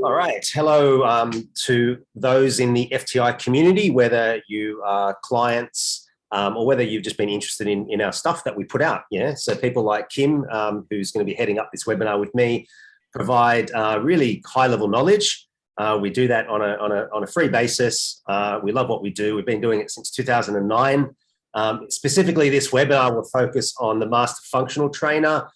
All right. Hello to those in the FTI community, whether you are clients or whether you've just been interested in our stuff that we put out. Yeah. So people like Kim, who's going to be heading up this webinar with me, provide really high-level knowledge. We do that on a free basis. We love what we do. We've been doing it since 2009. Specifically, this webinar will focus on the Master Functional Trainer,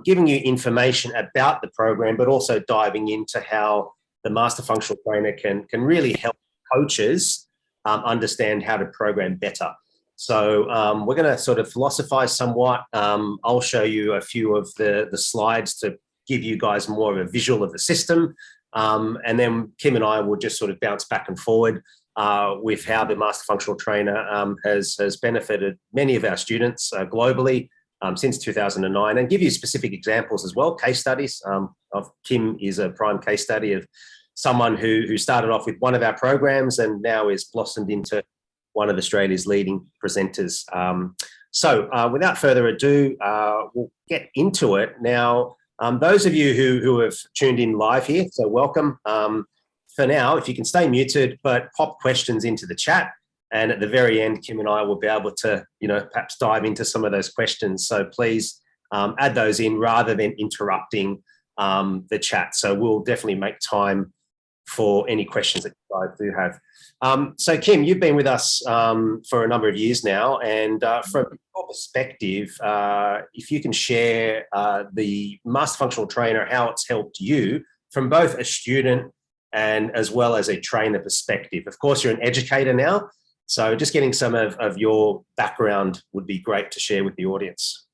giving you information about the program, but also diving into how the Master Functional Trainer can really help coaches understand how to program better. So we're going to sort of philosophize somewhat. I'll show you a few of the slides to give you guys more of a visual of the system. And then Kim and I will just sort of bounce back and forward with how the Master Functional Trainer has benefited many of our students globally since 2009, and give you specific examples as well, case studies. Of Kim is a prime case study of someone who started off with one of our programs and now is blossomed into one of Australia's leading presenters. So without further ado, we'll get into it. Now, those of you who have tuned in live here, so welcome. For now, if you can stay muted, but pop questions into the chat. And at the very end, Kim and I will be able to, perhaps dive into some of those questions. So please add those in rather than interrupting the chat. So we'll definitely make time for any questions that you guys do have. So Kim, you've been with us for a number of years now. And from your perspective, if you can share the Master Functional Trainer, how it's helped you from both a student and as well as a trainer perspective. Of course, you're an educator now. So just getting some of your background would be great to share with the audience.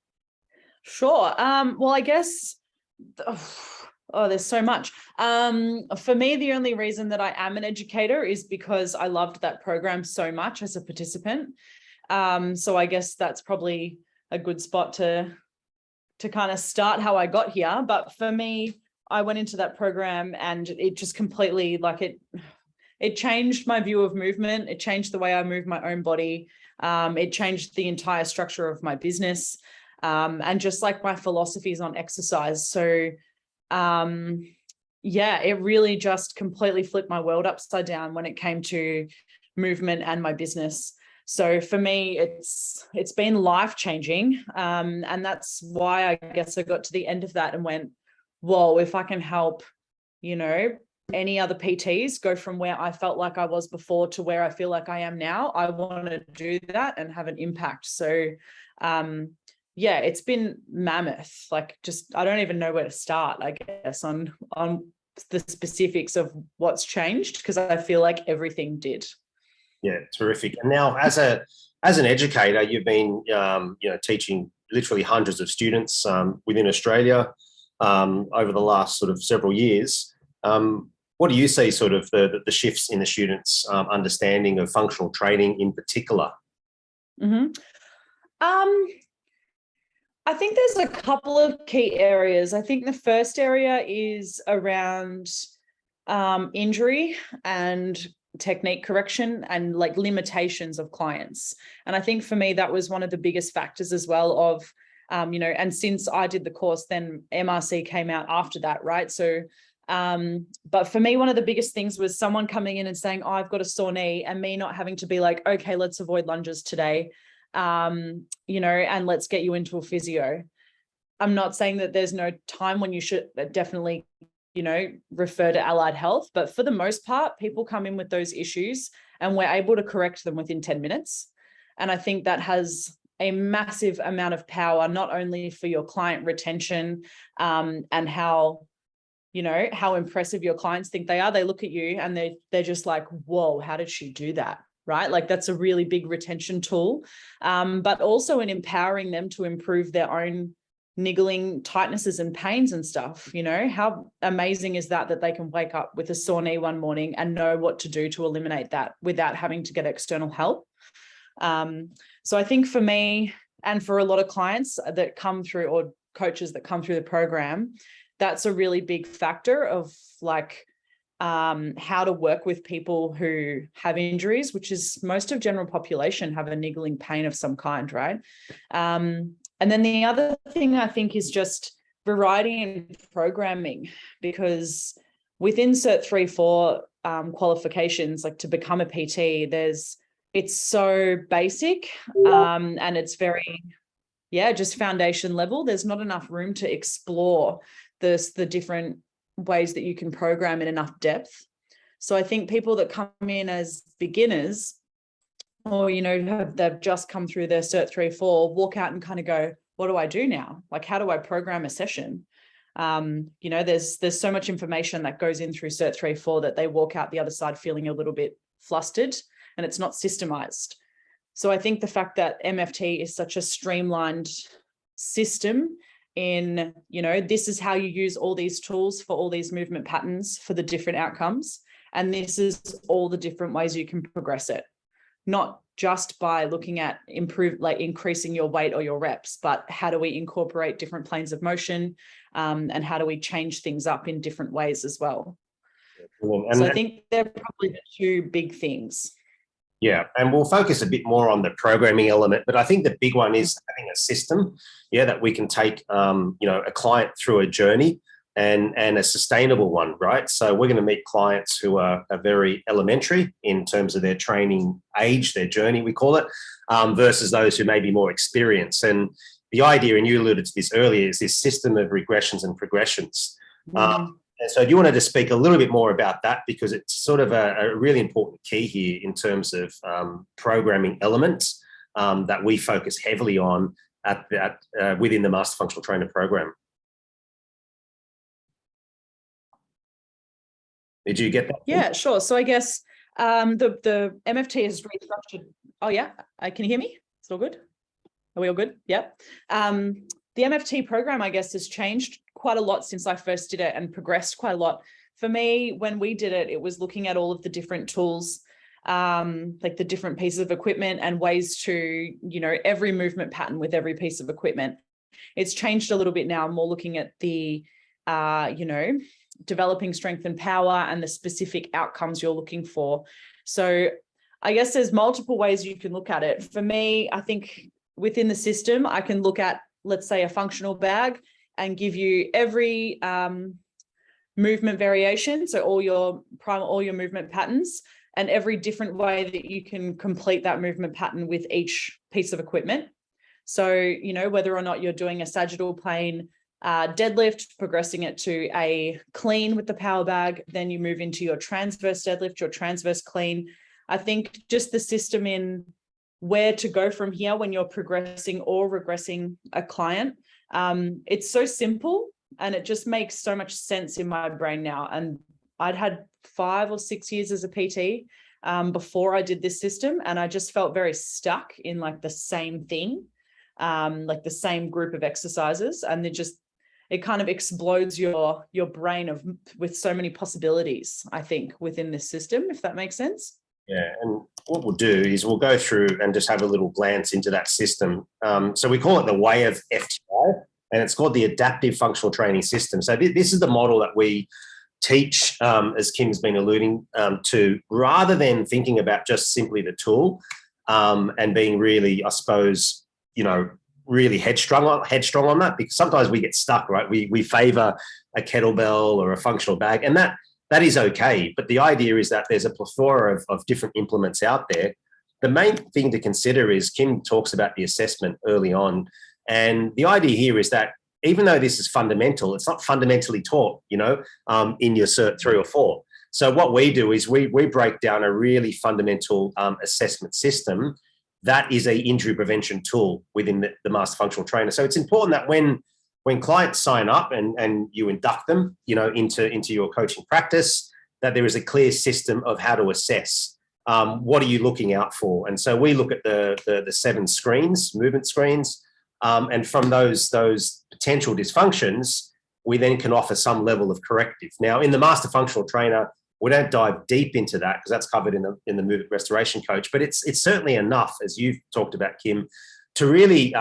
Sure. Well, I guess, there's so much. For me, the only reason that I am an educator is because I loved that program so much as a participant. So I guess that's probably a good spot to kind of start how I got here. But for me, I went into that program and it just completely, it changed my view of movement. It changed the way I move my own body. It changed the entire structure of my business, and just like my philosophies on exercise. So, yeah, it really just completely flipped my world upside down when it came to movement and my business. So for me, it's been life-changing. And that's why I guess I got to the end of that and went, whoa, if I can help, any other PTs go from where I felt like I was before to where I feel like I am now, I want to do that and have an impact. So, yeah, it's been mammoth. I don't even know where to start, I guess, on the specifics of what's changed, because I feel like everything did. Yeah, terrific. And now, as an educator, you've been, teaching literally hundreds of students within Australia over the last sort of several years. What do you see sort of the shifts in the students' understanding of functional training in particular? Mm-hmm. I think there's a couple of key areas. I think the first area is around injury and technique correction and limitations of clients. And I think for me, that was one of the biggest factors as well of, and since I did the course, then MRC came out after that, right? So, but for me, one of the biggest things was someone coming in and saying, oh, I've got a sore knee, and me not having to be like, okay, let's avoid lunges today, and let's get you into a physio. I'm not saying that there's no time when you should definitely, refer to allied health, but for the most part, people come in with those issues and we're able to correct them within 10 minutes. And I think that has a massive amount of power, not only for your client retention, and how impressive your clients think they are. They look at you and they're just like, whoa, how did she do that? Right? That's a really big retention tool, but also in empowering them to improve their own niggling tightnesses and pains and stuff. How amazing is that they can wake up with a sore knee one morning and know what to do to eliminate that without having to get external help. So I think for me, and for a lot of clients that come through, or coaches that come through the program, that's a really big factor of how to work with people who have injuries, which is most of general population have a niggling pain of some kind, right? And then the other thing I think is just variety in programming, because within Cert 3-4 qualifications, like to become a PT, it's so basic, and it's very, just foundation level. There's not enough room to explore the different ways that you can program in enough depth. So I think people that come in as beginners, or, they've just come through their Cert 3-4, walk out and kind of go, what do I do now? Like, how do I program a session? There's so much information that goes in through Cert 3-4 that they walk out the other side feeling a little bit flustered, and it's not systemized. So I think the fact that MFT is such a streamlined system in, this is how you use all these tools for all these movement patterns for the different outcomes. And this is all the different ways you can progress it. Not just by looking at increasing your weight or your reps, but how do we incorporate different planes of motion, and how do we change things up in different ways as well? So I think they're probably the two big things. Yeah, and we'll focus a bit more on the programming element, but I think the big one is having a system, that we can take, a client through a journey and a sustainable one, right? So we're going to meet clients who are very elementary in terms of their training age, their journey, we call it, versus those who may be more experienced. And the idea, and you alluded to this earlier, is this system of regressions and progressions. And so do you want to just speak a little bit more about that? Because it's sort of a really important key here in terms of programming elements that we focus heavily on within the Master Functional Trainer program. Did you get that? Yeah, sure. So I guess the MFT is restructured. Oh, yeah. Can you hear me? It's all good? Are we all good? Yeah. The MFT program, I guess, has changed quite a lot since I first did it and progressed quite a lot. For me, when we did it, it was looking at all of the different tools, like the different pieces of equipment and ways to, every movement pattern with every piece of equipment. It's changed a little bit now, more looking at the, developing strength and power and the specific outcomes you're looking for. So I guess there's multiple ways you can look at it. For me, I think within the system, I can look at, let's say, a functional bag and give you every movement variation. So all your movement patterns and every different way that you can complete that movement pattern with each piece of equipment. So, whether or not you're doing a sagittal plane deadlift, progressing it to a clean with the power bag, then you move into your transverse deadlift, your transverse clean. I think just the system in where to go from here when you're progressing or regressing a client, it's so simple and it just makes so much sense in my brain now. And I'd had 5 or 6 years as a PT before I did this system, and I just felt very stuck in like the same thing, like the same group of exercises, and it kind of explodes your brain with so many possibilities, I think, within this system, if that makes sense. Yeah, and what we'll do is we'll go through and just have a little glance into that system. So we call it the way of FTI, and it's called the Adaptive Functional Training System. So this is the model that we teach, as Kim's been alluding to, rather than thinking about just simply the tool and being really, I suppose, really headstrong on that, because sometimes we get stuck, right? We favor a kettlebell or a functional bag, and that is okay. But the idea is that there's a plethora of different implements out there. The main thing to consider is Kim talks about the assessment early on. And the idea here is that even though this is fundamental, it's not fundamentally taught, in your Cert 3 or 4. So what we do is we break down a really fundamental assessment system that is a injury prevention tool within the Master Functional Trainer. So it's important that when clients sign up and you induct them, into your coaching practice, that there is a clear system of how to assess. What are you looking out for? And so we look at the 7 screens, movement screens, and from those potential dysfunctions, we then can offer some level of corrective. Now, in the Master Functional Trainer, we don't dive deep into that because that's covered in the movement restoration coach, but it's certainly enough, as you've talked about, Kim, to really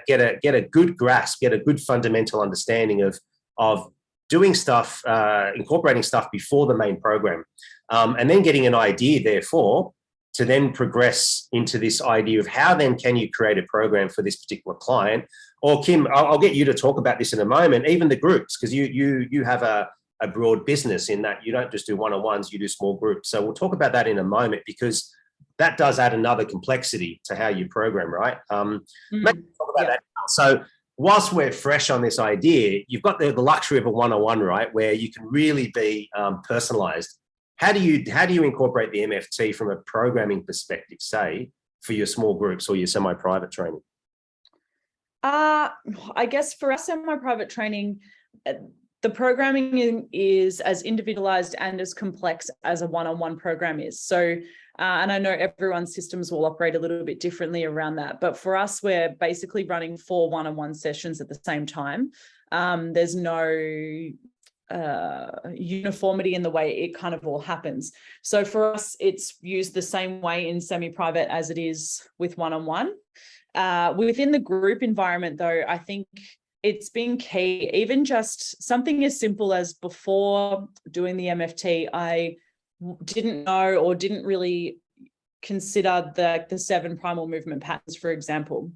get a good grasp, get a good fundamental understanding of doing stuff, incorporating stuff before the main program, and then getting an idea, therefore, to then progress into this idea of how then can you create a program for this particular client. Or Kim, I'll get you to talk about this in a moment, even the groups, because you have a a broad business in that you don't just do one-on-ones, you do small groups. So we'll talk about that in a moment, because that does add another complexity to how you program, right? Maybe talk about that now. So whilst we're fresh on this idea, you've got the luxury of a one-on-one, right, where you can really be personalized. How do you incorporate the MFT from a programming perspective, say, for your small groups or your semi-private training? I guess for us semi-private training, the programming is as individualized and as complex as a one-on-one program is. So, and I know everyone's systems will operate a little bit differently around that, but for us, we're basically running 4 one-on-one sessions at the same time. There's no uniformity in the way it kind of all happens. So for us, it's used the same way in semi-private as it is with one-on-one. Within the group environment, though, I think it's been key, even just something as simple as before doing the MFT, I didn't know or didn't really consider the 7 primal movement patterns, for example.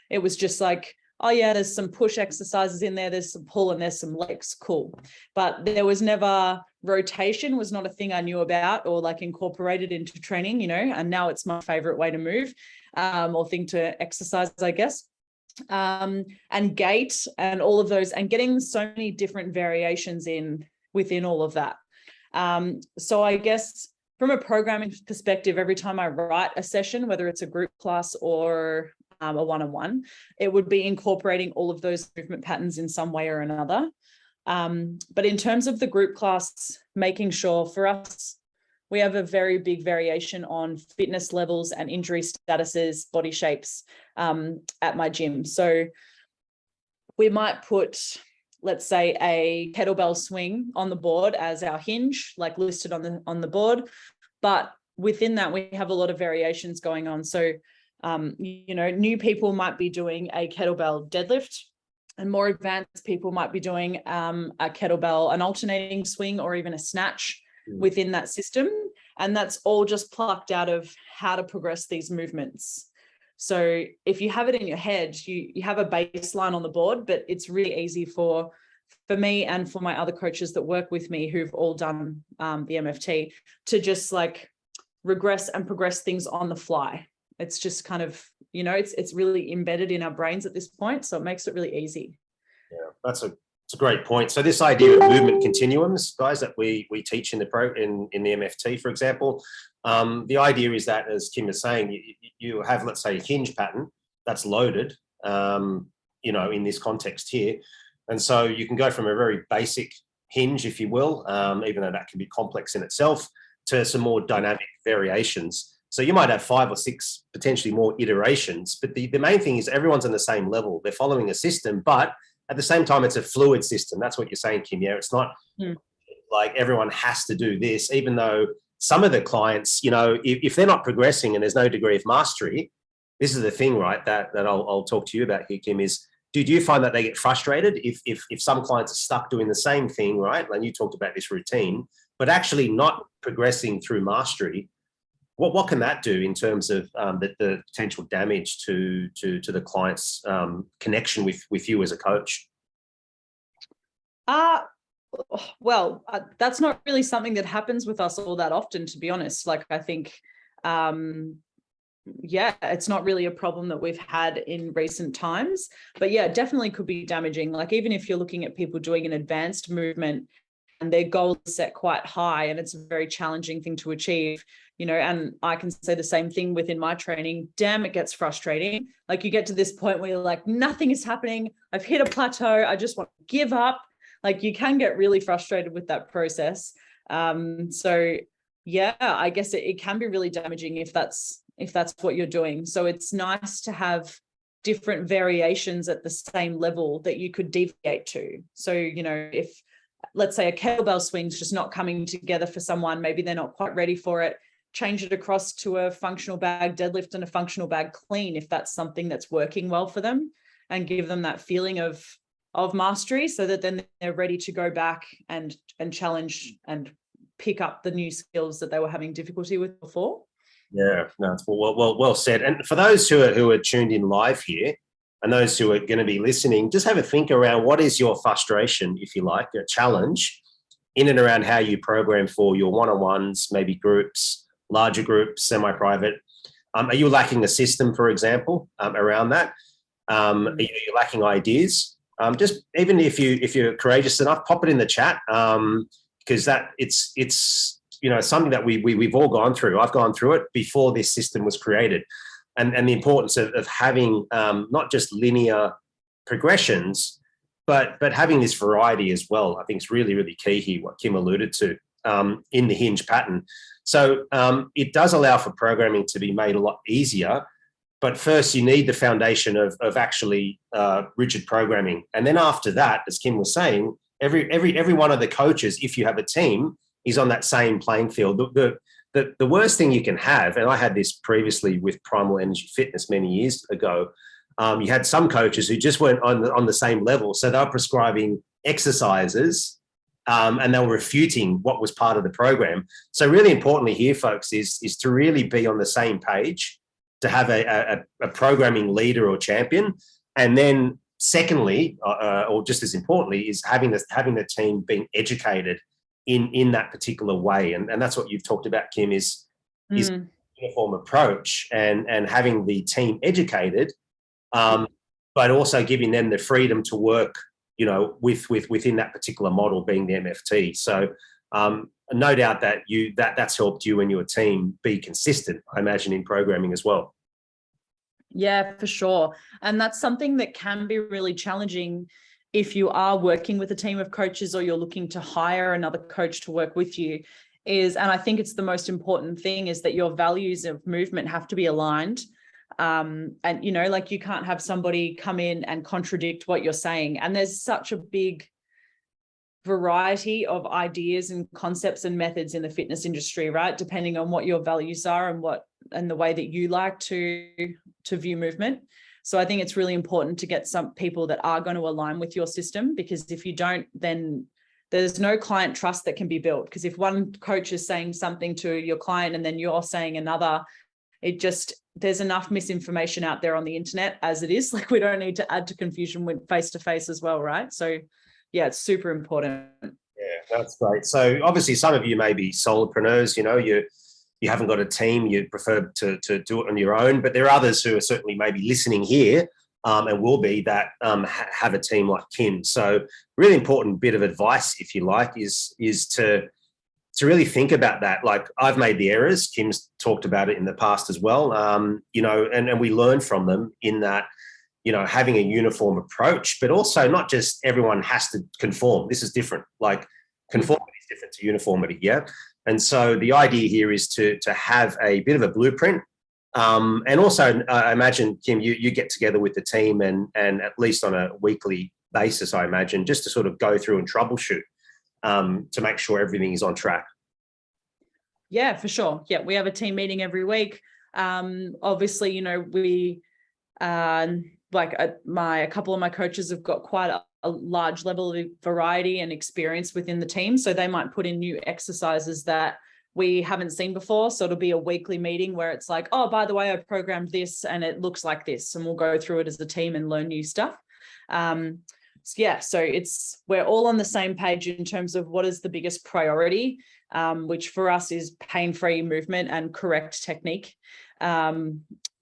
It was just like, oh yeah, there's some push exercises in there, there's some pull and there's some legs, cool. But there was never, rotation was not a thing I knew about or like incorporated into training, you know, and now it's my favorite way to move or thing to exercise, I guess. And gait and all of those, and getting so many different variations in within all of that. So I guess from a programming perspective, every time I write a session, whether it's a group class or a one-on-one, it would be incorporating all of those movement patterns in some way or another. But in terms of the group class, making sure for us, we have a very big variation on fitness levels and injury statuses, body shapes at my gym. So we might put, let's say, a kettlebell swing on the board as our hinge, like listed on the board. But within that, we have a lot of variations going on. So, you know, new people might be doing a kettlebell deadlift, and more advanced people might be doing a kettlebell, an alternating swing, or even a snatch within that system. And that's all just plucked out of how to progress these movements. So if you have it in your head, you have a baseline on the board, but it's really easy for me and for my other coaches that work with me who've all done the MFT to just like regress and progress things on the fly. It's just kind of, you know, it's really embedded in our brains at this point. So it makes it really easy. Yeah, that's a great point. So this idea of movement continuums, guys, that we teach in the MFT, for example, the idea is that, as Kim is saying, you have, let's say, a hinge pattern that's loaded, you know, in this context here. And so you can go from a very basic hinge, if you will, even though that can be complex in itself, to some more dynamic variations. So you might have 5 or 6, potentially more iterations, but the main thing is everyone's on the same level. They're following a system, but at the same time, it's a fluid system. That's what you're saying, Kim. Yeah, it's not like everyone has to do this, even though some of the clients, you know, if they're not progressing and there's no degree of mastery, this is the thing, right, that I'll talk to you about here, Kim, is do you find that they get frustrated if some clients are stuck doing the same thing, right? And you talked about this routine, but actually not progressing through mastery. What can that do in terms of the potential damage to the client's connection with you as a coach? Well, that's not really something that happens with us all that often, to be honest. Like, I think, yeah, it's not really a problem that we've had in recent times. But yeah, it definitely could be damaging. Like, even if you're looking at people doing an advanced movement and their goal is set quite high and it's a very challenging thing to achieve, you know, and I can say the same thing within my training. Damn, it gets frustrating. Like, you get to this point where you're like, nothing is happening. I've hit a plateau. I just want to give up. Like, you can get really frustrated with that process. So yeah, I guess it can be really damaging if that's what you're doing. So it's nice to have different variations at the same level that you could deviate to. So, you know, if, let's say, a kettlebell swing's just not coming together for someone, maybe they're not quite ready for it, change it across to a functional bag deadlift and a functional bag clean if that's something that's working well for them, and give them that feeling of mastery, so that then they're ready to go back and challenge and pick up the new skills that they were having difficulty with before. Yeah, no, it's well said. And for those who are tuned in live here, and those who are going to be listening, just have a think around what is your frustration, if you like, your challenge, in and around how you program for your one-on-ones, maybe groups, larger groups, semi-private. Are you lacking a system, for example, around that? Are you lacking ideas? Just even if you're courageous enough, pop it in the chat, because it's something that we've all gone through. I've gone through it before this system was created, and the importance of having not just linear progressions, but having this variety as well. I think it's really, really key here, what Kim alluded to in the hinge pattern. So it does allow for programming to be made a lot easier. But first, you need the foundation of actually rigid programming. And then after that, as Kim was saying, every one of the coaches, if you have a team, is on that same playing field. The worst thing you can have, and I had this previously with Primal Energy Fitness many years ago, you had some coaches who just weren't on the same level. So they were prescribing exercises and they were refuting what was part of the program. So really importantly here, folks, is to really be on the same page, to have a programming leader or champion. And then secondly, or just as importantly, is having the team being educated in that particular way. And that's what you've talked about, Kim, is uniform approach and having the team educated, but also giving them the freedom to work, within that particular model, being the MFT. So no doubt that that's helped you and your team be consistent, I imagine, in programming as well. Yeah, for sure. And that's something that can be really challenging if you are working with a team of coaches or you're looking to hire another coach to work with you, and I think it's the most important thing, is that your values of movement have to be aligned. And, you can't have somebody come in and contradict what you're saying. And there's such a big variety of ideas and concepts and methods in the fitness industry, right? Depending on what your values are and the way that you like to view movement. So I think it's really important to get some people that are going to align with your system, because if you don't, then there's no client trust that can be built. Because if one coach is saying something to your client and then you're saying another, there's enough misinformation out there on the internet as it is. Like, we don't need to add to confusion with face-to-face as well, right? So yeah, it's super important. Yeah, that's great. So obviously some of you may be solopreneurs, you haven't got a team, you prefer to do it on your own, but there are others who are certainly maybe listening here and will be that have a team like Kim. So really important bit of advice, if you like, is to really think about that. Like, I've made the errors. Kim's talked about it in the past as well, and we learn from them in that, having a uniform approach, but also not just everyone has to conform. This is different. Like, conformity is different to uniformity, yeah? And so the idea here is to have a bit of a blueprint. And also, I imagine, Kim, you get together with the team and at least on a weekly basis, I imagine, just to sort of go through and troubleshoot to make sure everything is on track. Yeah, for sure. Yeah, we have a team meeting every week. Obviously, we a couple of my coaches have got quite a large level of variety and experience within the team. So they might put in new exercises that we haven't seen before. So it'll be a weekly meeting where it's like, oh, by the way, I programmed this and it looks like this, and we'll go through it as a team and learn new stuff. So we're all on the same page in terms of what is the biggest priority, which for us is pain-free movement and correct technique.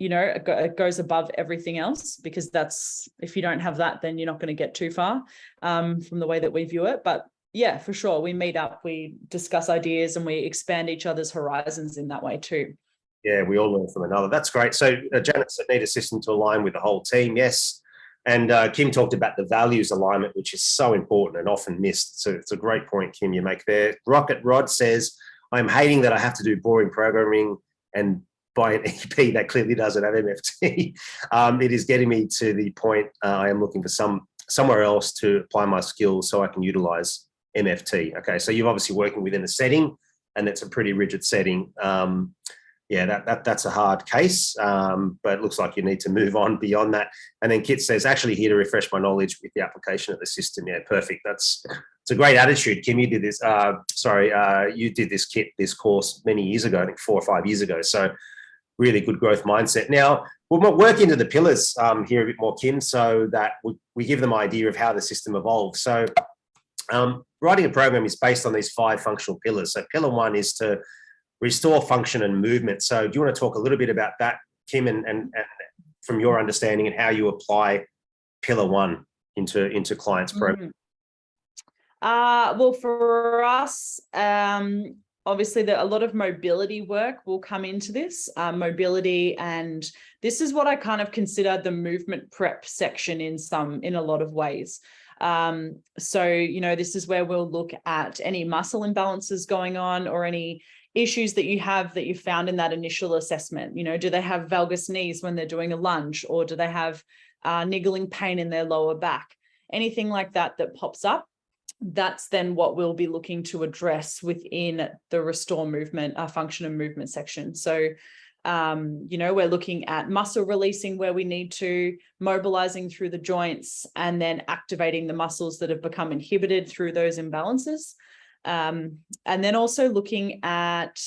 It goes above everything else, because if you don't have that, then you're not going to get too far from the way that we view it. But yeah, for sure, we meet up, we discuss ideas, and we expand each other's horizons in that way too. Yeah, we all learn from another. That's great. So Janet said, need a system to align with the whole team. Yes. And Kim talked about the values alignment, which is so important and often missed. So it's a great point, Kim, you make there. Rocket Rod says, I'm hating that I have to do boring programming and buy an EP that clearly doesn't have MFT. It is getting me to the point I am looking for somewhere else to apply my skills so I can utilize MFT. Okay, so you're obviously working within a setting, and it's a pretty rigid setting. That's a hard case, but it looks like you need to move on beyond that. And then Kit says, actually here to refresh my knowledge with the application of the system. Yeah, perfect. It's a great attitude. Kim, you did this, you did this course many years ago, I think 4 or 5 years ago. So really good growth mindset. Now, we'll work into the pillars here a bit more, Kim, so that we give them an idea of how the system evolves. So Writing a program is based on these 5 functional pillars. So pillar 1 is to restore function and movement. So do you want to talk a little bit about that, Kim, and from your understanding and how you apply pillar 1 into clients' program? Well, for us, obviously a lot of mobility work will come into this, mobility, and this is what I kind of consider the movement prep section in a lot of ways. So, this is where we'll look at any muscle imbalances going on or any issues that you found in that initial assessment. Do they have valgus knees when they're doing a lunge, or do they have niggling pain in their lower back? Anything like that pops up, that's then what we'll be looking to address within the restore movement, function and movement section. So, we're looking at muscle releasing where we need to, mobilizing through the joints, and then activating the muscles that have become inhibited through those imbalances. And then also looking at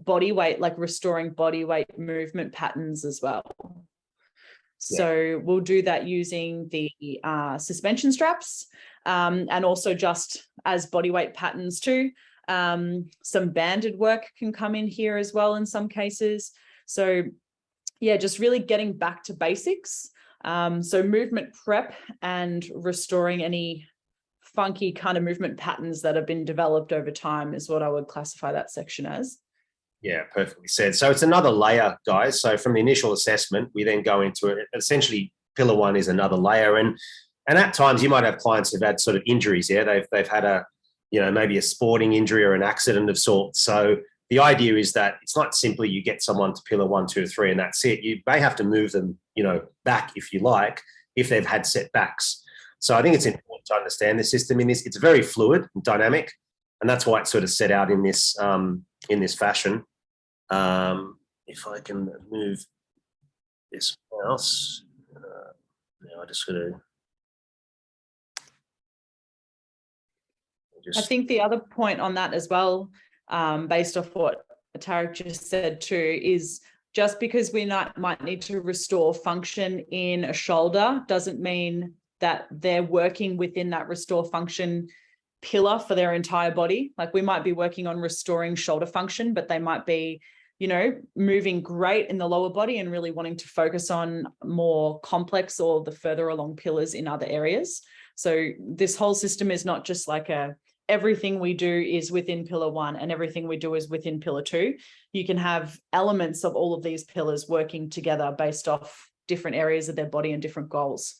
body weight, like restoring body weight movement patterns as well. So we'll do that using the suspension straps, and also just as body weight patterns too. Some banded work can come in here as well in some cases. So yeah, just really getting back to basics. So movement prep and restoring any funky kind of movement patterns that have been developed over time is what I would classify that section as. Yeah, perfectly said. So it's another layer, guys. So from the initial assessment, we then go into it. Essentially, pillar 1 is another layer. And at times you might have clients who've had sort of injuries. Yeah, they've had a, maybe a sporting injury or an accident of sorts. So the idea is that it's not simply you get someone to pillar 1, 2, 3, and that's it. You may have to move them, back if you like, if they've had setbacks. So I think it's important to understand the system in this. It's very fluid and dynamic, and that's why it's sort of set out in this fashion. If I can move this mouse, now I just got to. I think the other point on that as well, based off what Tarek just said too, is just because we might need to restore function in a shoulder doesn't mean that they're working within that restore function pillar for their entire body. Like we might be working on restoring shoulder function, but they might be, moving great in the lower body and really wanting to focus on more complex or the further along pillars in other areas. So this whole system is not just like everything we do is within pillar 1 and everything we do is within pillar 2. You can have elements of all of these pillars working together based off different areas of their body and different goals.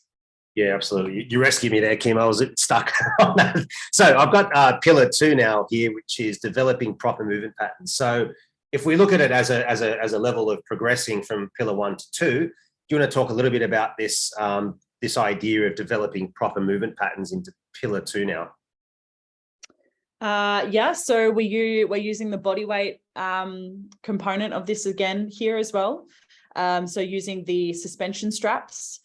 Yeah, absolutely. You rescued me there, Kim. I was stuck on that. So I've got pillar 2 now here, which is developing proper movement patterns. So if we look at it as a level of progressing from pillar 1 to 2, do you want to talk a little bit about this this idea of developing proper movement patterns into pillar 2 now? Yeah, so we're using the body weight component of this again here as well. So using the suspension straps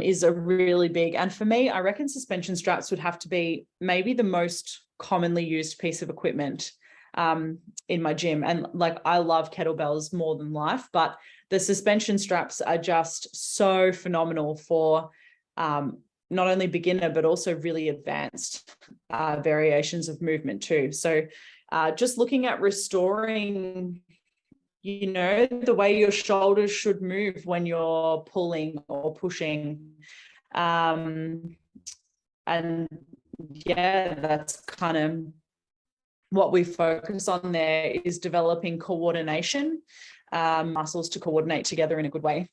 is a really big, and for me, I reckon suspension straps would have to be maybe the most commonly used piece of equipment in my gym. And like, I love kettlebells more than life, but the suspension straps are just so phenomenal for not only beginner, but also really advanced variations of movement too. So just looking at restoring, the way your shoulders should move when you're pulling or pushing. And yeah, that's kind of what we focus on there, is developing coordination, muscles to coordinate together in a good way.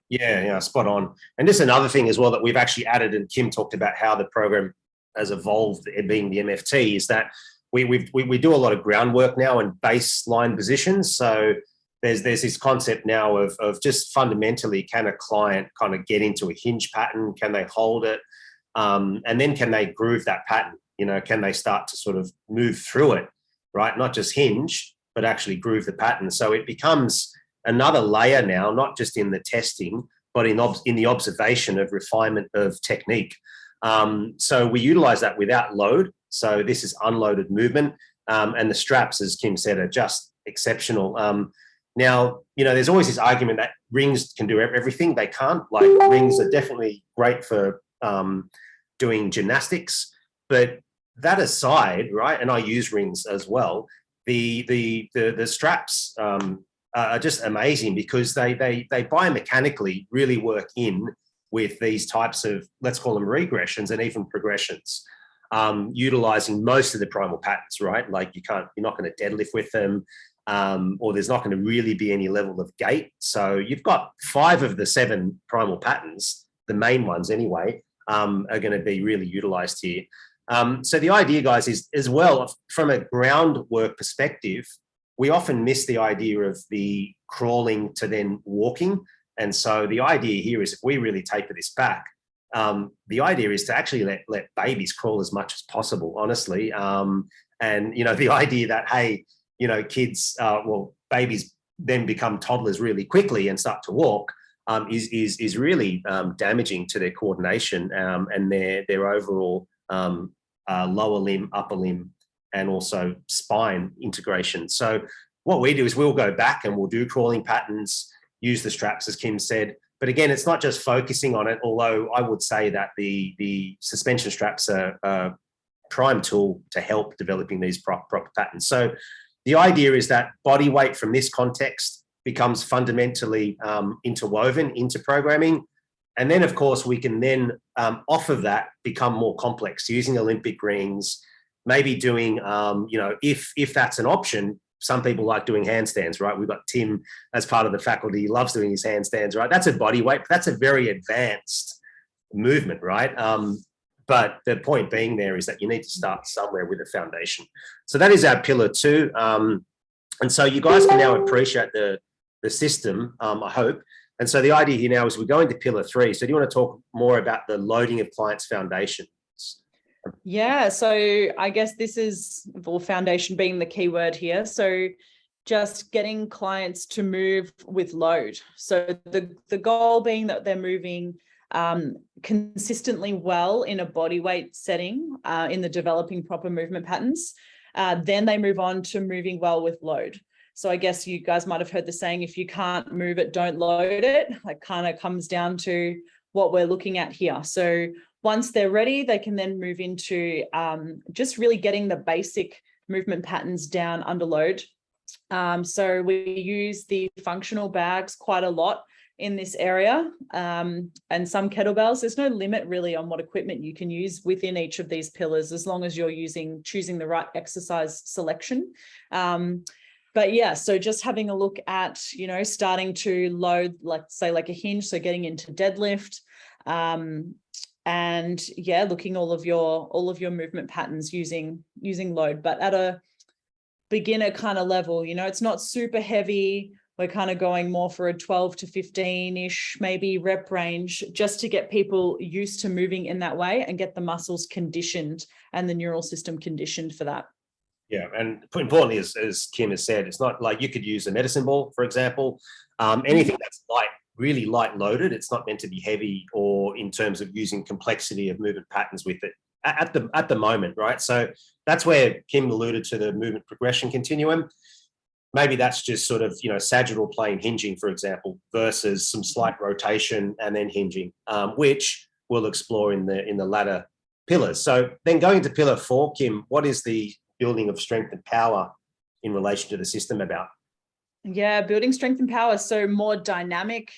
Yeah, spot on. And this is another thing as well that we've actually added, and Kim talked about how the program has evolved, being the MFT, is that we do a lot of groundwork now and baseline positions. So there's this concept now of just fundamentally, can a client kind of get into a hinge pattern? Can they hold it? And then can they groove that pattern? Can they start to sort of move through it, right? Not just hinge, but actually groove the pattern. So it becomes another layer now, not just in the testing, but in the observation of refinement of technique. So we utilize that without load. So this is unloaded movement. And the straps, as Kim said, are just exceptional. Now, there's always this argument that rings can do everything. They can't. Like, rings are definitely great for doing gymnastics, But that aside, right, and I use rings as well, the straps are just amazing because they biomechanically really work in with these types of, let's call them regressions and even progressions, utilizing most of the primal patterns, right? Like you're not going to deadlift with them, or there's not going to really be any level of gait. So you've got 5 of the 7 primal patterns, the main ones anyway, are going to be really utilized here. So the idea, guys, is as well, from a groundwork perspective, we often miss the idea of the crawling to then walking. And so the idea here is if we really taper this back, the idea is to actually let babies crawl as much as possible, honestly. And, you know, the idea that, hey, you know, kids, babies then become toddlers really quickly and start to walk, is really damaging to their coordination and their overall lower limb, upper limb, and also spine integration. So what we do is we'll go back and we'll do crawling patterns, use the straps, as Kim said. But again, it's not just focusing on it, although I would say that the suspension straps are a prime tool to help developing these proper patterns. So the idea is that body weight from this context becomes fundamentally interwoven into programming. And then, of course, we can then, off of that, become more complex, using Olympic rings, maybe doing, you know, if that's an option. Some people like doing handstands, right? We've got Tim as part of the faculty. He loves doing his handstands, right? That's a body weight. That's a very advanced movement, right? But the point being there is that you need to start somewhere with a foundation. So that is our pillar 2. And so you guys can now appreciate the system, I hope. And so the idea here now is we go into pillar 3. So do you want to talk more about the loading of clients' foundations? Yeah, so I guess this is, well, foundation being the key word here. So just getting clients to move with load. So the goal being that they're moving consistently well in a body weight setting, in the developing proper movement patterns. Then they move on to moving well with load. So I guess you guys might have heard the saying, if you can't move it, don't load it. That kind of comes down to what we're looking at here. So once they're ready, they can then move into just really getting the basic movement patterns down under load. So we use the functional bags quite a lot in this area, and some kettlebells. There's no limit really on what equipment you can use within each of these pillars, as long as you're choosing the right exercise selection. But yeah, so just having a look at, you know, starting to load, like say like a hinge, so getting into deadlift, and yeah, looking all of your movement patterns using load, but at a beginner kind of level. You know, it's not super heavy. We're kind of going more for a 12 to 15-ish, maybe rep range, just to get people used to moving in that way and get the muscles conditioned and the neural system conditioned for that. Yeah, and importantly, as Kim has said, it's not like you could use a medicine ball, for example. Anything that's light, really light loaded, it's not meant to be heavy or in terms of using complexity of movement patterns with it at the moment, right? So that's where Kim alluded to the movement progression continuum. Maybe that's just sort of, you know, sagittal plane hinging, for example, versus some slight rotation and then hinging, which we'll explore in the latter pillars. So then going to pillar 4, Kim, what is the building of strength and power in relation to the system about? Yeah, building strength and power. So more dynamic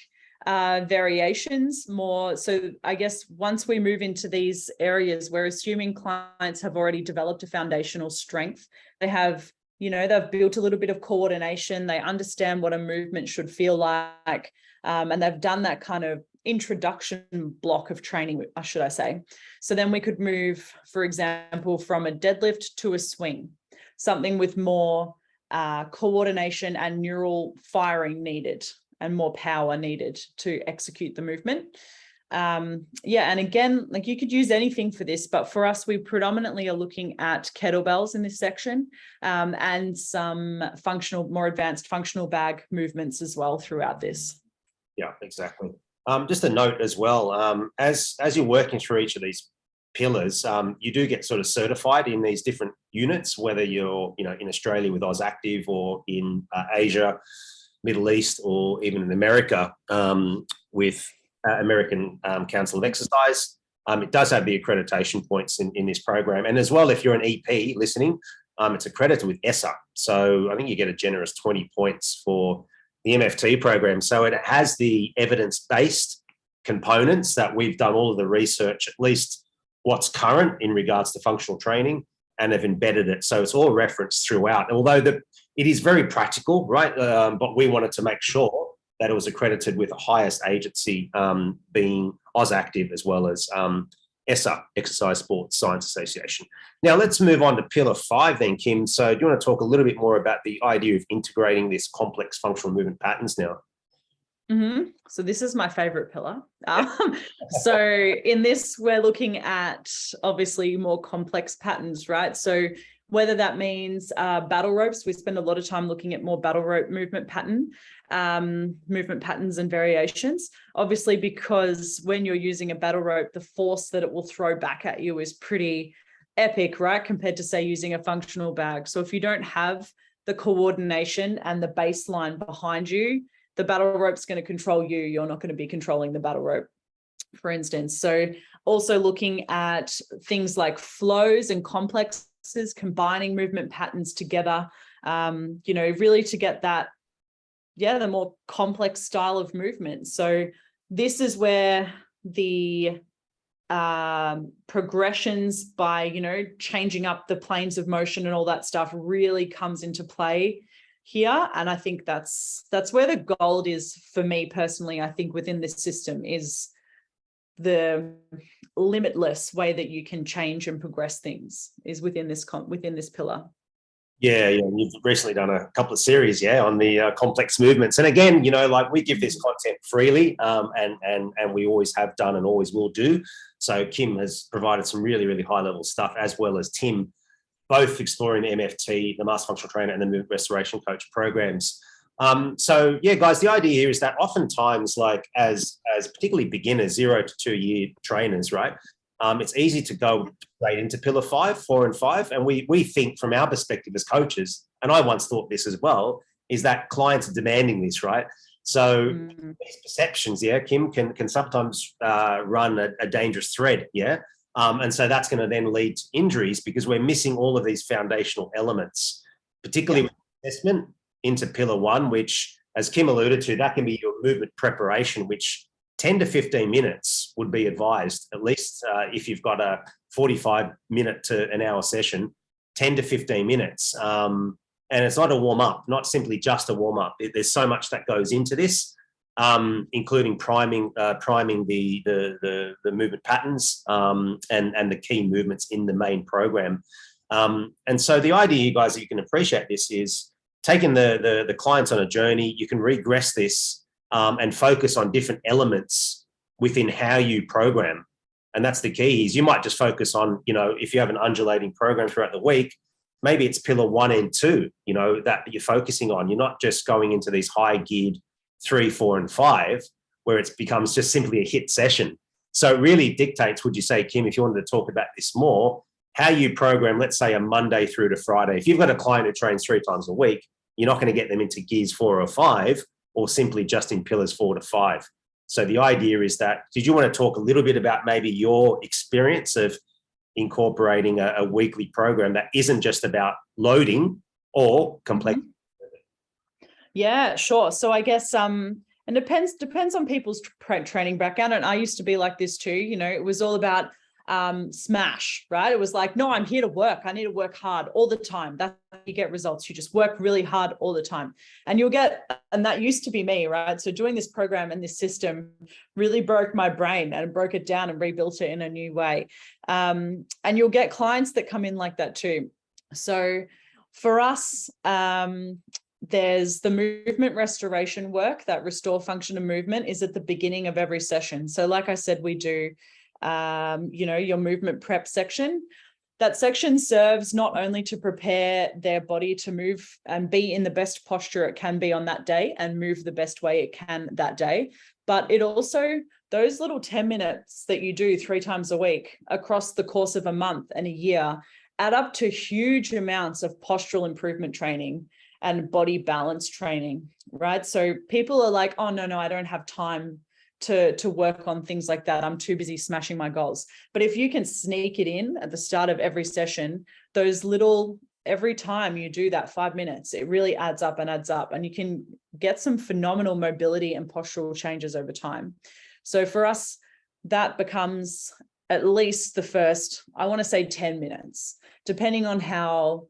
variations, more. So I guess once we move into these areas, we're assuming clients have already developed a foundational strength. They have, you know, they've built a little bit of coordination. They understand what a movement should feel like. And they've done that kind of introduction block of training, should I say. So then we could move, for example, from a deadlift to a swing, something with more coordination and neural firing needed and more power needed to execute the movement. Yeah, and again, like you could use anything for this, but for us, we predominantly are looking at kettlebells in this section, and some more advanced functional bag movements as well throughout this. Yeah, exactly. Just a note as well, as you're working through each of these pillars, you do get sort of certified in these different units, whether you're, you know, in Australia with Oz Active or in Asia, Middle East, or even in America with American Council of Exercise. It does have the accreditation points in this program. And as well, if you're an EP listening, it's accredited with ESSA. So I think you get a generous 20 points for the MFT program. So it has the evidence-based components that we've done all of the research, at least what's current in regards to functional training, and have embedded it. So it's all referenced throughout. Although it is very practical, right? But we wanted to make sure that it was accredited with the highest agency, being AusActive, as well as ESSA, Exercise Sports Science Association. Now let's move on to pillar 5 then, Kim. So do you want to talk a little bit more about the idea of integrating this complex functional movement patterns now? So this is my favorite pillar. So in this, we're looking at obviously more complex patterns, right? So whether that means battle ropes, we spend a lot of time looking at more battle rope movement patterns and variations, obviously, because when you're using a battle rope, the force that it will throw back at you is pretty epic, right? Compared to, say, using a functional bag. So if you don't have the coordination and the baseline behind you, the battle rope's going to control you. You're not going to be controlling the battle rope, for instance. So also looking at things like flows and complexes, combining movement patterns together, really to get that, the more complex style of movement. So this is where the progressions by, changing up the planes of motion and all that stuff really comes into play here. And I think that's where the gold is for me personally. I think within this system is the limitless way that you can change and progress things is within this pillar. Yeah, you've recently done a couple of series, on the complex movements. And again, we give this content freely, and we always have done and always will do. So Kim has provided some really, really high level stuff, as well as Tim, both exploring the MFT, the Master Functional Trainer, and the Movement Restoration Coach programs. So guys, the idea here is that oftentimes, like as particularly beginners, 0 to 2 year trainers, right? It's easy to go straight into pillar 5, 4, and 5. And we think from our perspective as coaches, and I once thought this as well, is that clients are demanding this, right? So these perceptions, Kim, can sometimes run a dangerous thread, and so that's going to then lead to injuries because we're missing all of these foundational elements, particularly with assessment into pillar 1, which, as Kim alluded to, that can be your movement preparation, which 10 to 15 minutes would be advised, at least if you've got a 45-minute to an hour session, 10 to 15 minutes. And it's not a warm-up, not simply just a warm-up. There's so much that goes into this, including priming the movement patterns and the key movements in the main program. And so the idea, you guys, that you can appreciate this is taking the clients on a journey. You can regress this and focus on different elements within how you program. And that's the key, is you might just focus on, if you have an undulating program throughout the week, maybe it's pillar 1 and 2, that you're focusing on. You're not just going into these high geared 3, 4, and 5, where it becomes just simply a hit session. So it really dictates, would you say, Kim, if you wanted to talk about this more, how you program, let's say, a Monday through to Friday. If you've got a client who trains 3 times a week, you're not going to get them into gears 4 or 5, or simply just in pillars 4 to 5. So the idea is that, did you want to talk a little bit about maybe your experience of incorporating a weekly program that isn't just about loading or complexity? Yeah, sure. So I guess and depends on people's training background. And I used to be like this too. It was all about smash, right? It was like, no, I'm here to work. I need to work hard all the time. That's how you get results. You just work really hard all the time, and and that used to be me, right? So doing this program and this system really broke my brain and broke it down and rebuilt it in a new way. And you'll get clients that come in like that too. So for us, there's the movement restoration work. That restore function and movement is at the beginning of every session. So like I said, we do your movement prep section. That section serves not only to prepare their body to move and be in the best posture it can be on that day and move the best way it can that day, but it also, those little 10 minutes that you do 3 times a week across the course of a month and a year add up to huge amounts of postural improvement training and body balance training, right? So people are like, oh, no, I don't have time to work on things like that. I'm too busy smashing my goals. But if you can sneak it in at the start of every session, those little, every time you do that 5 minutes, it really adds up, and you can get some phenomenal mobility and postural changes over time. So for us, that becomes at least the first, I want to say 10 minutes, depending on how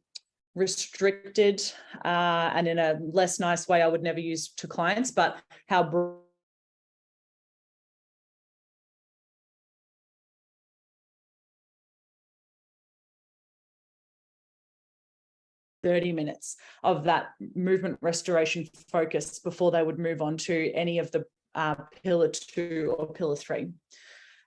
restricted and in a less nice way I would never use to clients, but how 30 minutes of that movement restoration focus before they would move on to any of the pillar 2 or pillar 3.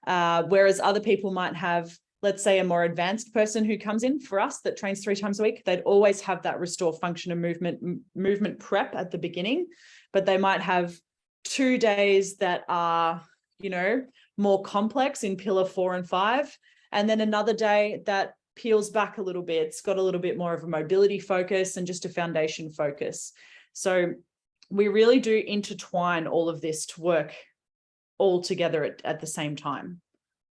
Whereas other people might have, let's say, a more advanced person who comes in for us that trains 3 times a week, they'd always have that restore function and movement prep at the beginning, but they might have 2 days that are, you know, more complex in pillar 4 and 5, and then another day that peels back a little bit. It's got a little bit more of a mobility focus and just a foundation focus. So we really do intertwine all of this to work all together at the same time.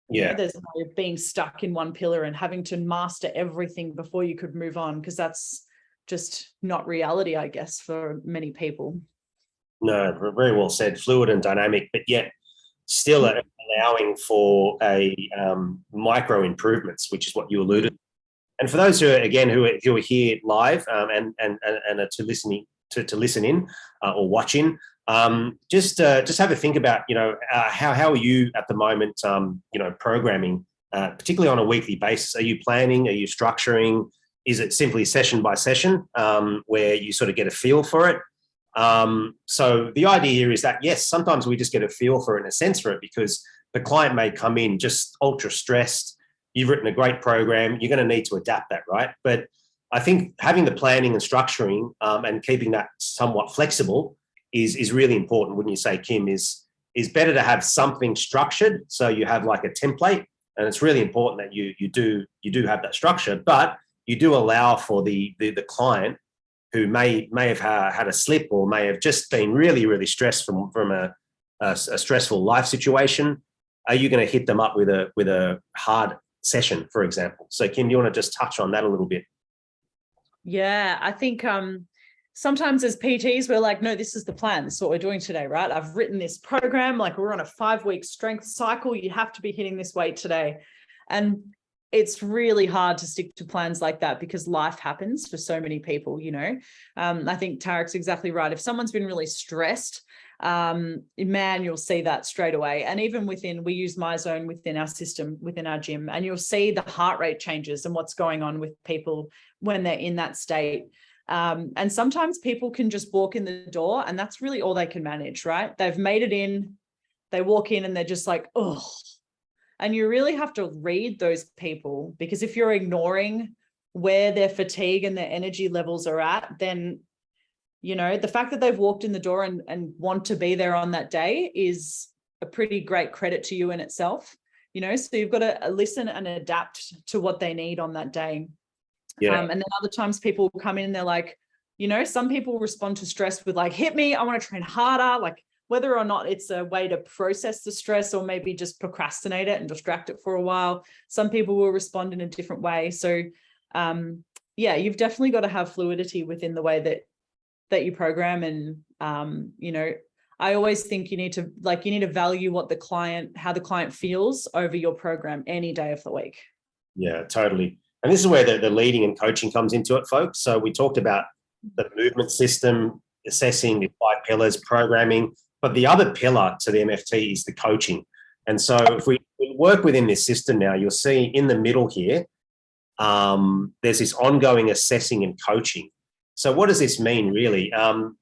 Yeah. You know, there's no being stuck in one pillar and having to master everything before you could move on, because that's just not reality, I guess, for many people. No, very well said. Fluid and dynamic, but yet still allowing for a micro improvements, which is what you alluded to. And for those who are, again, who are here live and are to listen in or watch in, just have a think about, you know, how are you at the moment, you know, programming, particularly on a weekly basis? Are you planning? Are you structuring? Is it simply session by session where you sort of get a feel for it? So the idea here is that, yes, sometimes we just get a feel for it and a sense for it, because the client may come in just ultra stressed. You've written a great program. You're going to need to adapt that, right? But I think having the planning and structuring and keeping that somewhat flexible is really important, wouldn't you say, Kim? Is better to have something structured, so you have like a template, and it's really important that you do have that structure, but you do allow for the client who may have had a slip or may have just been really stressed from a stressful life situation. Are you going to hit them up with a hard session, for example? So Kim, do you want to just touch on that a little bit? Yeah, I think sometimes as PTs, we're like, no, this is the plan. This is what we're doing today, right? I've written this program, like we're on a 5-week strength cycle. You have to be hitting this weight today. And it's really hard to stick to plans like that because life happens for so many people, you know. I think Tarek's exactly right. If someone's been really stressed, man, you'll see that straight away. And even we use MyZone within our system, within our gym, and you'll see the heart rate changes and what's going on with people when they're in that state. And sometimes people can just walk in the door and that's really all they can manage, right? They've made it in, they walk in and they're just like, oh. And you really have to read those people, because if you're ignoring where their fatigue and their energy levels are at, then, you know, the fact that they've walked in the door and want to be there on that day is a pretty great credit to you in itself, you know. So you've got to listen and adapt to what they need on that day. Yeah. And then other times people come in and they're like, you know, some people respond to stress with like, hit me, I want to train harder, like whether or not it's a way to process the stress or maybe just procrastinate it and distract it for a while. Some people will respond in a different way. So yeah, you've definitely got to have fluidity within the way that you program. And you know, I always think you need to value how the client feels over your program any day of the week. Yeah, totally. And this is where the leading and coaching comes into it, folks. So we talked about the movement system, assessing the 5 pillars, programming, but the other pillar to the MFT is the coaching. And so if we work within this system now, you'll see in the middle here, there's this ongoing assessing and coaching. So what does this mean really? How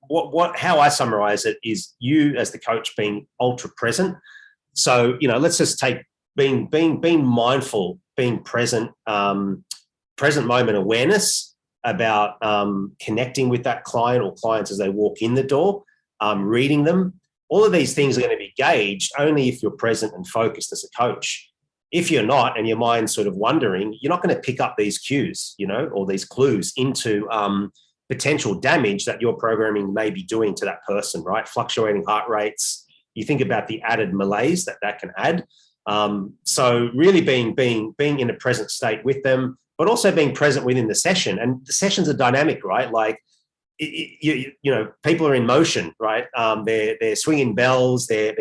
I summarize it is you as the coach being ultra present. So, you know, let's just take being mindful, being present, present moment awareness about connecting with that client or clients as they walk in the door, reading them. All of these things are going to be gauged only if you're present and focused as a coach. If you're not and your mind's sort of wandering, you're not going to pick up these cues, you know, or these clues into potential damage that your programming may be doing to that person, right? Fluctuating heart rates, you think about the added malaise that can add. So really being in a present state with them, but also being present within the session. And the sessions are dynamic, right? Like, you know, people are in motion, right? They're swinging bells, they're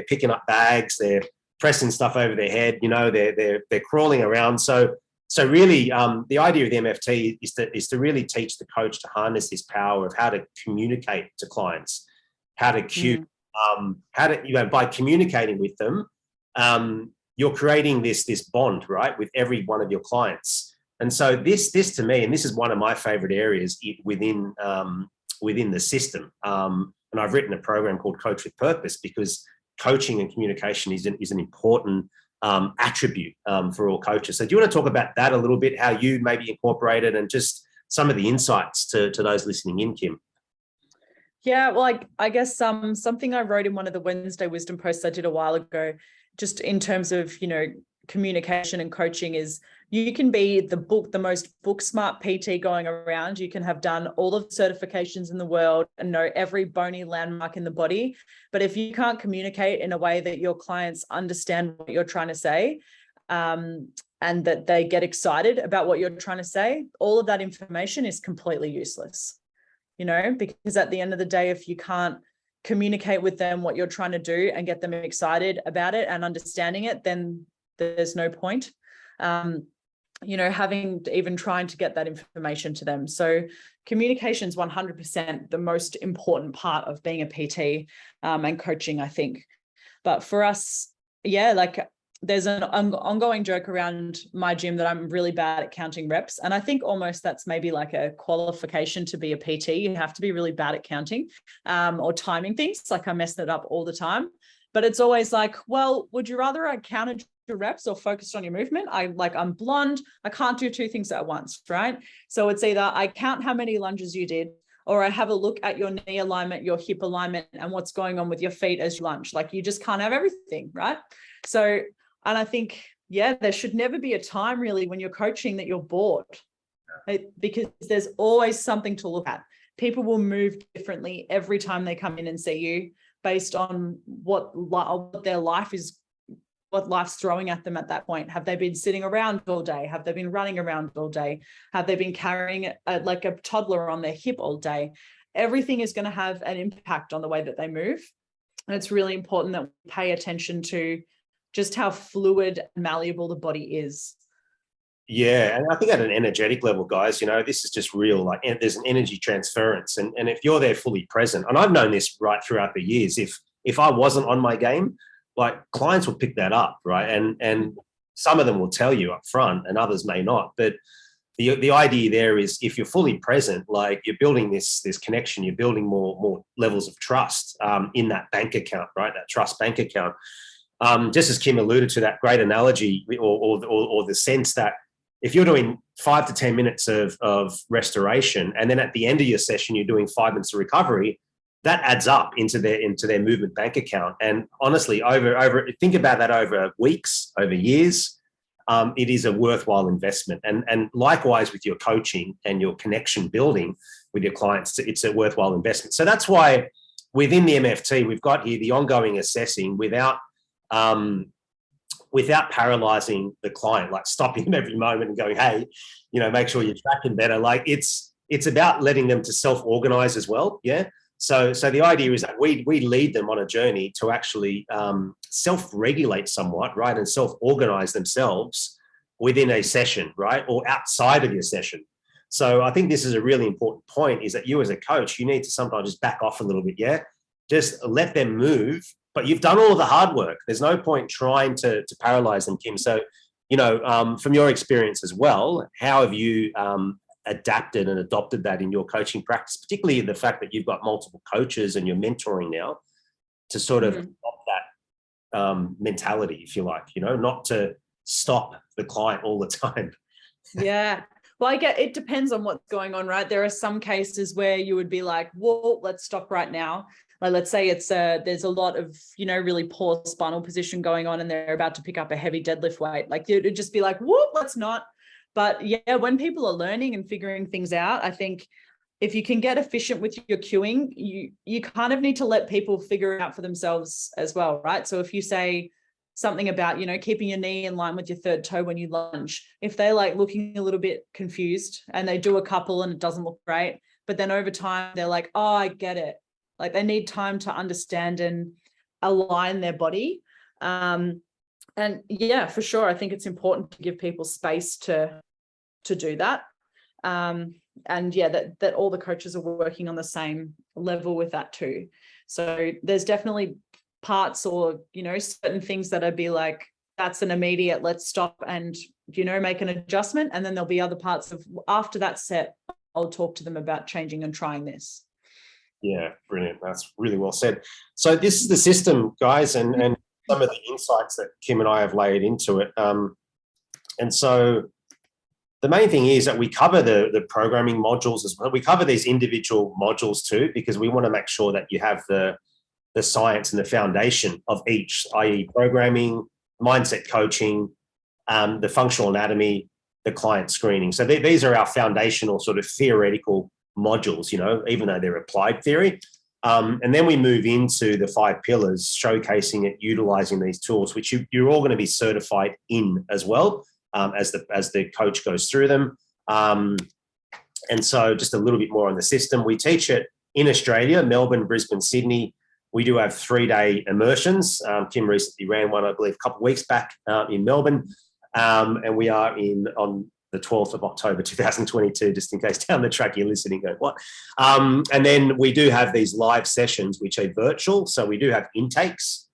picking up bags, they're pressing stuff over their head, you know, they're crawling around. So really, the idea of the MFT is to really teach the coach to harness this power of how to communicate to clients, how to cue, you know, by communicating with them, you're creating this bond, right, with every one of your clients. And so this to me, and this is one of my favorite areas within the system. And I've written a program called Coach with Purpose, because coaching and communication is an important attribute for all coaches. So do you want to talk about that a little bit, how you maybe incorporate it, and just some of the insights to those listening in, Kim? Yeah, well, I guess something I wrote in one of the Wednesday wisdom posts I did a while ago, just in terms of, you know, communication and coaching, is you can be the most book smart PT going around. You can have done all of the certifications in the world and know every bony landmark in the body. But if you can't communicate in a way that your clients understand what you're trying to say, and that they get excited about what you're trying to say, all of that information is completely useless, you know, because at the end of the day, if you can't communicate with them what you're trying to do and get them excited about it and understanding it, then there's no point, you know, trying to get that information to them. So communication is 100% the most important part of being a PT and coaching, I think. But for us, yeah, like there's an ongoing joke around my gym that I'm really bad at counting reps. And I think almost that's maybe like a qualification to be a PT. You have to be really bad at counting or timing things. Like I mess it up all the time. But it's always like, well, would you rather I counted your reps or focused on your movement? I'm blonde. I can't do two things at once, right? So it's either I count how many lunges you did, or I have a look at your knee alignment, your hip alignment, and what's going on with your feet as you lunge. Like you just can't have everything, right? So, and I think, yeah, there should never be a time really when you're coaching that you're bored, because there's always something to look at. People will move differently every time they come in and see you, based on what their life is, what life's throwing at them at that point. Have they been sitting around all day? Have they been running around all day? Have they been carrying like a toddler on their hip all day? Everything is going to have an impact on the way that they move. And it's really important that we pay attention to just how fluid and malleable the body is. Yeah, and I think at an energetic level, guys, you know, this is just real. Like, there's an energy transference, and if you're there fully present, and I've known this right throughout the years, if I wasn't on my game, like clients will pick that up, right? And some of them will tell you up front, and others may not. But the idea there is, if you're fully present, like you're building this connection, you're building more levels of trust in that bank account, right? That trust bank account. Just as Kim alluded to, that great analogy or the sense that if you're doing 5 to 10 minutes of restoration, and then at the end of your session, you're doing 5 minutes of recovery, that adds up into their movement bank account. And honestly, think about that over weeks, over years, it is a worthwhile investment. And likewise with your coaching and your connection building with your clients, it's a worthwhile investment. So that's why within the MFT, we've got here the ongoing assessing without paralyzing the client, like stopping them every moment and going, hey, you know, make sure you're tracking better. Like it's about letting them to self-organize as well. Yeah. So the idea is that we lead them on a journey to actually self-regulate somewhat, right? And self-organize themselves within a session, right? Or outside of your session. So I think this is a really important point, is that you as a coach, you need to sometimes just back off a little bit. Yeah. Just let them move. But you've done all of the hard work. There's no point trying to paralyze them, Kim. So, you know, from your experience as well, how have you adapted and adopted that in your coaching practice, particularly the fact that you've got multiple coaches and you're mentoring now, to sort of adopt that mentality, if you like, you know, not to stop the client all the time? Yeah. Well, it depends on what's going on, right? There are some cases where you would be like, whoa, let's stop right now. Like, let's say there's a lot of, you know, really poor spinal position going on and they're about to pick up a heavy deadlift weight. Like, it'd just be like, whoop, let's not. But yeah, when people are learning and figuring things out, I think if you can get efficient with your queuing, you kind of need to let people figure it out for themselves as well, right? So if you say something about, keeping your knee in line with your third toe when you lunge, if they're like looking a little bit confused and they do a couple and it doesn't look great, but then over time they're like, oh, I get it. Like they need time to understand and align their body. And yeah, for sure, I think it's important to give people space to do that. And yeah, that all the coaches are working on the same level with that too. So there's definitely parts or, certain things that I'd be like, that's an immediate, let's stop and, make an adjustment. And then there'll be other parts of after that set, I'll talk to them about changing and trying this. Yeah, brilliant. That's really well said. So this is the system, guys, and some of the insights that Kim and I have laid into it. And so the main thing is that we cover the programming modules as well. We cover these individual modules too, because we want to make sure that you have the science and the foundation of each, i.e. programming, mindset coaching, the functional anatomy, the client screening. So these are our foundational sort of theoretical modules, even though they're applied theory. And then we move into the 5 pillars, showcasing it, utilizing these tools, which you're all going to be certified in as well. As the coach goes through them. And so just a little bit more on the system. We teach it in Australia, Melbourne, Brisbane, Sydney. We do have 3-day immersions. Kim recently ran one, I believe, a couple of weeks back in Melbourne. And we are on the 12th of October, 2022, just in case down the track you're listening, going, what? And then we do have these live sessions, which are virtual. So we do have intakes.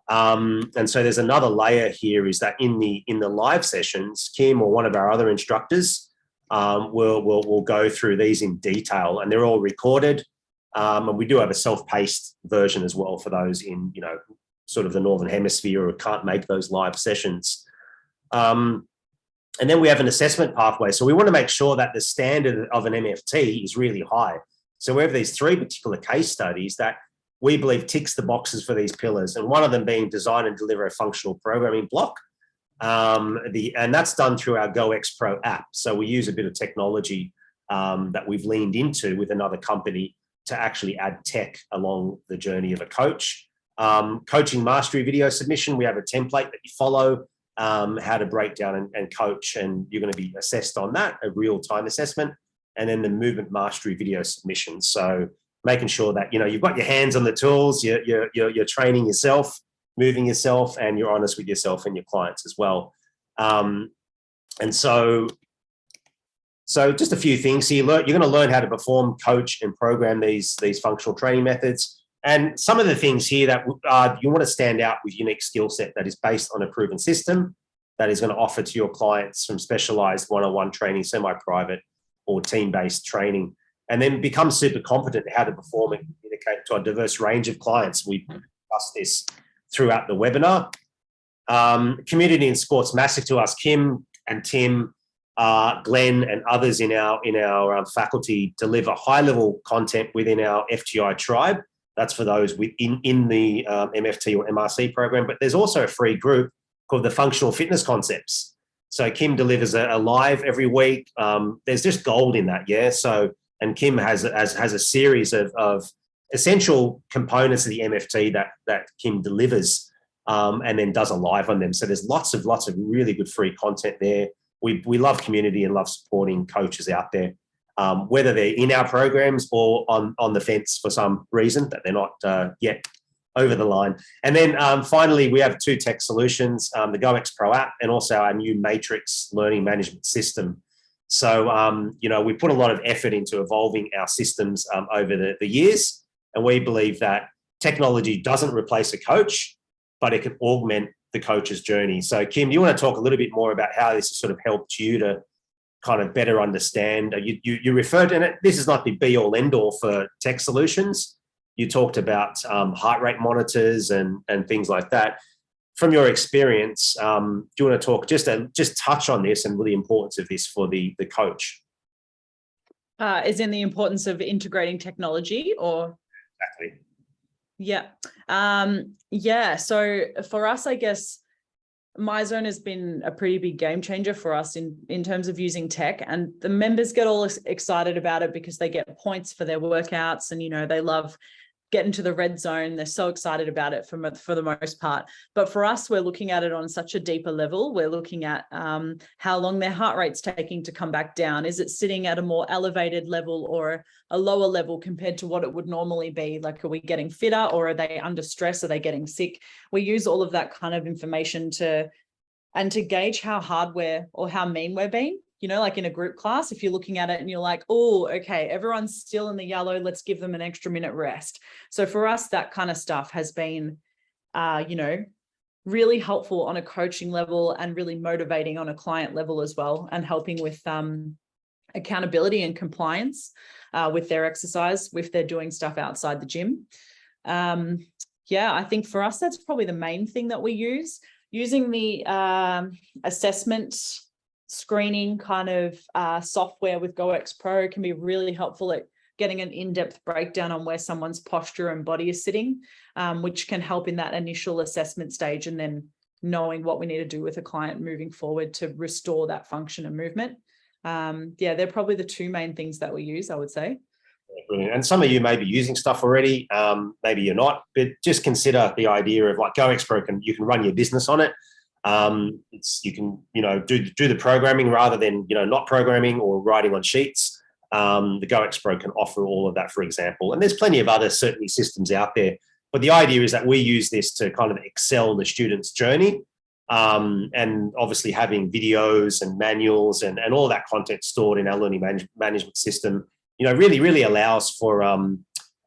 And so there's another layer here is that in the live sessions, Kim or one of our other instructors will go through these in detail, and they're all recorded. And we do have a self-paced version as well for those in, sort of the Northern Hemisphere or can't make those live sessions. And then we have an assessment pathway. So we want to make sure that the standard of an MFT is really high. So we have these 3 particular case studies that we believe ticks the boxes for these pillars, and one of them being design and deliver a functional programming block. And that's done through our GoX Pro app. So we use a bit of technology that we've leaned into with another company to actually add tech along the journey of a coach. Coaching mastery video submission, we have a template that you follow, how to break down and coach, and you're going to be assessed on that, a real-time assessment, and then the movement mastery video submission. So making sure that, you've got your hands on the tools, you're training yourself, moving yourself, and you're honest with yourself and your clients as well. And so just a few things here. You're going to learn how to perform, coach, and program these functional training methods. And some of the things here that you want to stand out with unique skill set that is based on a proven system that is going to offer to your clients from specialized one-on-one training, semi-private, or team-based training. And then become super competent in how to perform and communicate to a diverse range of clients. We discussed this throughout the webinar. Community and sports massive to us. Kim and Tim, Glenn, and others in our faculty deliver high-level content within our FTI tribe. That's for those in the MFT or MRC program. But there's also a free group called the Functional Fitness Concepts. So Kim delivers a live every week. There's just gold in that, yeah. And Kim has a series of essential components of the MFT that Kim delivers, and then does a live on them. So there's lots of really good free content there. We love community and love supporting coaches out there, whether they're in our programs or on the fence for some reason that they're not yet over the line. And then finally, we have 2 tech solutions, the GoX Pro app and also our new Matrix learning management system. So, we put a lot of effort into evolving our systems over the years, and we believe that technology doesn't replace a coach, but it can augment the coach's journey. So, Kim, do you want to talk a little bit more about how this has sort of helped you to kind of better understand? You referred, and this is not the be-all, end-all for tech solutions. You talked about heart rate monitors and things like that. From your experience, do you want to talk, just touch on this and the importance of this for the coach? Is in the importance of integrating technology or? Exactly. Yeah. So for us, I guess MyZone has been a pretty big game changer for us in terms of using tech, and the members get all excited about it because they get points for their workouts, and, you know, they love get into the red zone. They're so excited about it for the most part. But for us, we're looking at it on such a deeper level. We're looking at how long their heart rate's taking to come back down. Is it sitting at a more elevated level or a lower level compared to what it would normally be? Like, are we getting fitter, or are they under stress? Are they getting sick? We use all of that kind of information to gauge how hard we're, or how mean we're being. You know, like in a group class, if you're looking at it and you're like, oh, okay, everyone's still in the yellow, let's give them an extra minute rest. So for us, that kind of stuff has been, you know, really helpful on a coaching level and really motivating on a client level as well, and helping with accountability and compliance with their exercise, if they're doing stuff outside the gym. Yeah, I think for us, that's probably the main thing that we use. Using the assessment screening kind of software with GoX Pro can be really helpful at getting an in-depth breakdown on where someone's posture and body is sitting, which can help in that initial assessment stage, and then knowing what we need to do with a client moving forward to restore that function and movement. Yeah, they're probably the two main things that we use, I would say. Brilliant. And some of you may be using stuff already, maybe you're not, but just consider the idea of like GoX Pro, you can run your business on it. You can, you know, do the programming rather than, you know, not programming or writing on sheets. The GoX Pro can offer all of that, for example. And there's plenty of other certainly systems out there. But the idea is that we use this to kind of excel the student's journey. And obviously having videos and manuals and all that content stored in our learning management system, you know, really allows for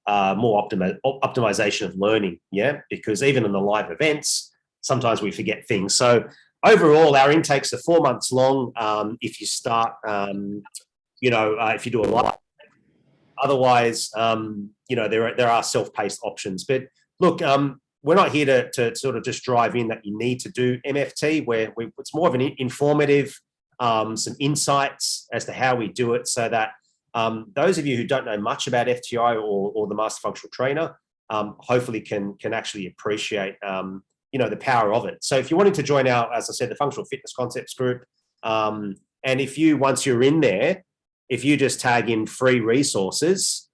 more optimization of learning. Yeah, because even in the live events, sometimes we forget things. So overall, our intakes are 4 months long. If you start, you know, if you do a live, otherwise, you know, there are self-paced options. But look, we're not here to sort of just drive in that you need to do MFT, where it's more of an informative, some insights as to how we do it, so that those of you who don't know much about FTI or the Master Functional Trainer, hopefully can actually appreciate you know, the power of it. So if you're wanting to join our, as I said, the Functional Fitness Concepts group, and if you, once you're in there, if you just tag in free resources,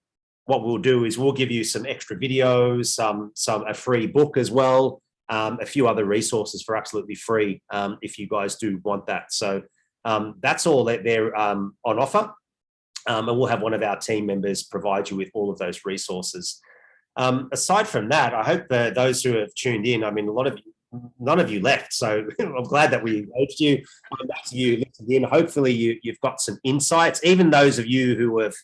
what we'll do is we'll give you some extra videos, a free book as well, a few other resources for absolutely free, if you guys do want that. So that's all that they're on offer. And we'll have one of our team members provide you with all of those resources. Aside from that, I hope that those who have tuned in, I mean, none of you left, so I'm glad that we engaged you. That's you listened in. Hopefully you've got some insights. Even those of you who have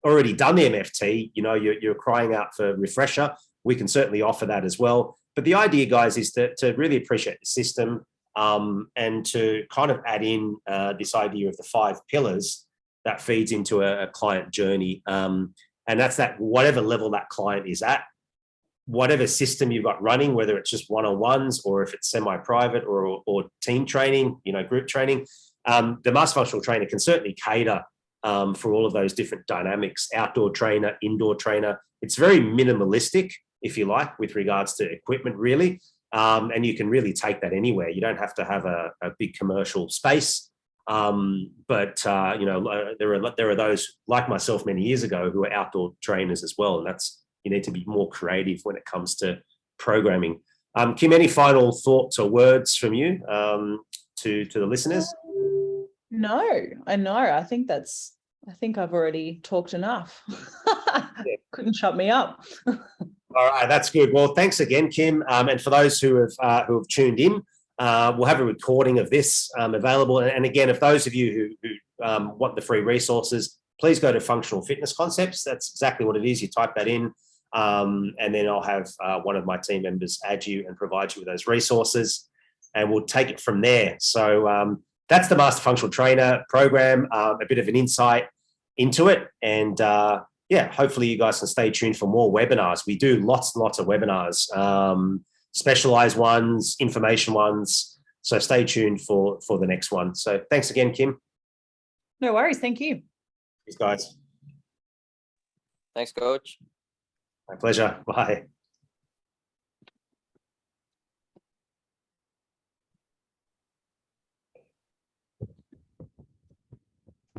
already done the MFT, you know, you're crying out for refresher. We can certainly offer that as well. But the idea, guys, is to really appreciate the system, and to kind of add in this idea of the 5 pillars that feeds into a client journey. And that's that whatever level that client is at, whatever system you've got running, whether it's just one-on-ones or if it's semi-private or team training, you know, group training, the Master Functional Trainer can certainly cater for all of those different dynamics, outdoor trainer, indoor trainer. It's very minimalistic, if you like, with regards to equipment, really. And you can really take that anywhere. You don't have to have a big commercial space. But you know, there are those like myself many years ago who are outdoor trainers as well, and that's, you need to be more creative when it comes to programming. Kim, any final thoughts or words from you to the listeners? No, I know. I think I've already talked enough. Yeah. Couldn't shut me up. All right, that's good. Well, thanks again, Kim. And for those who have tuned in, we'll have a recording of this available. And again, if those of you who want the free resources, please go to Functional Fitness Concepts. That's exactly what it is. You type that in, and then I'll have one of my team members add you and provide you with those resources, and we'll take it from there. So that's the Master Functional Trainer program, a bit of an insight into it. And yeah, hopefully you guys can stay tuned for more webinars. We do lots and lots of webinars, specialized ones, information ones. So stay tuned for the next one. So thanks again, Kim. No worries. Thank you. Thanks, guys. Thanks, Coach. My pleasure. Bye.